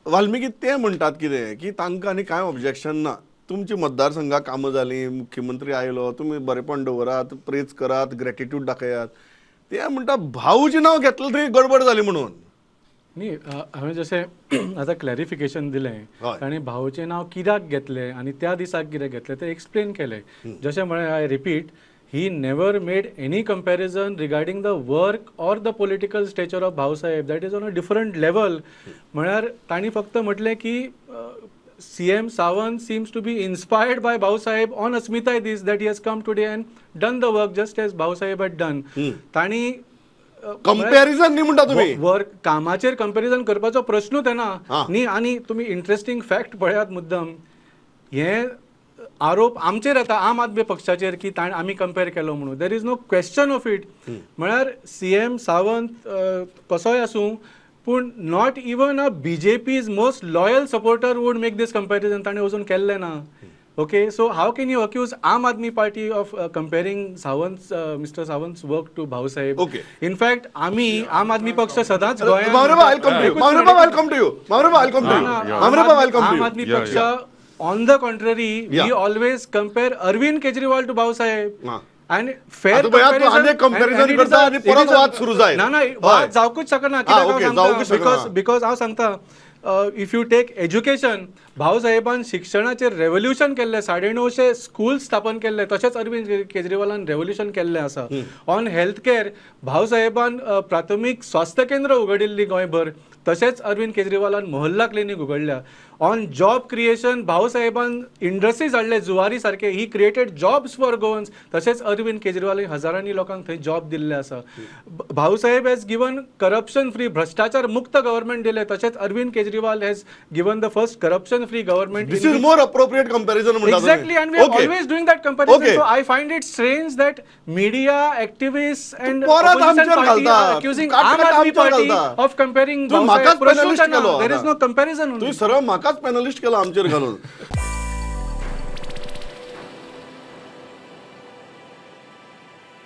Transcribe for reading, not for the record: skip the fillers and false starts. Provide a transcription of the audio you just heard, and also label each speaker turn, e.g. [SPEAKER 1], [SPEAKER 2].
[SPEAKER 1] वाल्मिकी ते म्हणटात कितें की तांकां आनी कांय ऑब्जेक्शन ना, तुमची मतदारसंघात कामां जालीं, मुख्यमंत्री आयलो, तुमी बरेपण दवरात, प्रेज करात, ग्रेटिट्यूड दाखयात. ते म्हणटा भाऊचें नांव घेतलें थंय गडबड जाली म्हणून.
[SPEAKER 2] न्ही हांवें जशें आतां क्लॅरिफिकेशन दिलें
[SPEAKER 1] हय.
[SPEAKER 2] ताणें भाऊचें नांव कित्याक घेतलें आनी त्या दिसाक कित्याक घेतलें तें एक्सप्लेन केलें. जशें म्हळें I repeat, he never made any comparison regarding the work or the political stature of Bhausaheb. That is on a different level. म्हळ्यार तांणी फक्त म्हटलें की CM Sawant seems to be inspired by Bhausaheb on Asmitai this that he has come today and done the work just as Bhausaheb had done. तांणी
[SPEAKER 1] comparison न्ही म्हणटा तुमी.
[SPEAKER 2] Work कामाचेर कंपॅरिजन करपाचो प्रश्नूच येना न्ही. आनी तुमी इंटरेस्टिंग फॅक्ट पळयात मुद्दम, हे आरोप आमचेर येता आम आदमी पक्षाचेर की आमी कंपेर केलो म्हणून. There is no question of it. म्हळ्यार CM सावंत कसोय आसूं, पूण not even a BJP's most loyal supporter would make this comparison. ताणें अजून केल्लें ना. Okay, so how can you accuse Aam Aadmi Party of comparing Mr. Sawant's work to Bhausaheb?
[SPEAKER 1] Okay.
[SPEAKER 2] In fact, Aam Aadmi Paksha सदांच गोंयांत
[SPEAKER 1] Mamreba, I'll come to you. Mamreba, I'll come to you. Mamreba, I'll come to you. Mamreba, I'll come to
[SPEAKER 2] Aam
[SPEAKER 1] you.
[SPEAKER 2] Aadmi Paksha, on the contrary, we always compare Arvind Kejriwal to Bhausaheb. And fair
[SPEAKER 1] आता बघा, तू अनेक comparison
[SPEAKER 2] and it is
[SPEAKER 1] करता
[SPEAKER 2] a-
[SPEAKER 1] आणि
[SPEAKER 2] it
[SPEAKER 1] परत
[SPEAKER 2] is a-
[SPEAKER 1] वाद सुरू जाईल.
[SPEAKER 2] ना
[SPEAKER 1] हय.
[SPEAKER 2] वाद जावकूच शकना.
[SPEAKER 1] okay, जावकूच शकना.
[SPEAKER 2] बिकॉज हांव सांगता, इफ यू टेक एज्युकेशन, भाऊसाहेबान शिक्षणाचेर रेव्होल्युशन केल्लें, 950 स्कूल स्थापन केल्ले, तशेंच अरविंद केजरीवालान रेव्होल्युशन केल्लें आसा. ऑन हेल्थ कॅर भाऊसाहेबान प्राथमीक स्वास्थ्य केंद्र उगडिल्लीं गोंयभर, तशेंच अरविंद केजरीवालान मोहल्ला क्लिनीक उगडल्या. ऑन जॉब क्रिएशन भाऊसाहेबान इंडस्ट्रीज हाडले, जुवारी सारखे. He created jobs for Goans. तशेंच अरविंद केजरीवाल हजारांनी लोकांक थंय जॉब दिल्ले आसा. Bhausaheb has given corruption free, भ्रष्टाचार मुक्त गव्हर्मेंट दिले. तशेंच Arvind Kejriwal has given the first corruption free government.
[SPEAKER 1] This is more appropriate comparison म्हणटा तुम्ही.
[SPEAKER 2] Exactly, and we are
[SPEAKER 1] Okay.
[SPEAKER 2] always doing that comparison.
[SPEAKER 1] Okay.
[SPEAKER 2] So I find it strange that media activists and
[SPEAKER 1] परत
[SPEAKER 2] opposition
[SPEAKER 1] आमचेर
[SPEAKER 2] party
[SPEAKER 1] घालता.
[SPEAKER 2] are accusing
[SPEAKER 1] काट
[SPEAKER 2] Aam
[SPEAKER 1] काट
[SPEAKER 2] Aadmi
[SPEAKER 1] आमचेर
[SPEAKER 2] Party
[SPEAKER 1] घालता.
[SPEAKER 2] of comparing
[SPEAKER 1] तू म्हाकाच
[SPEAKER 2] Bhausaheb.
[SPEAKER 1] panelist केलो
[SPEAKER 2] There is
[SPEAKER 1] आता.
[SPEAKER 2] no comparison.
[SPEAKER 1] तू सरळ म्हाकाच पॅनलिस्ट केला आमचेर घालून.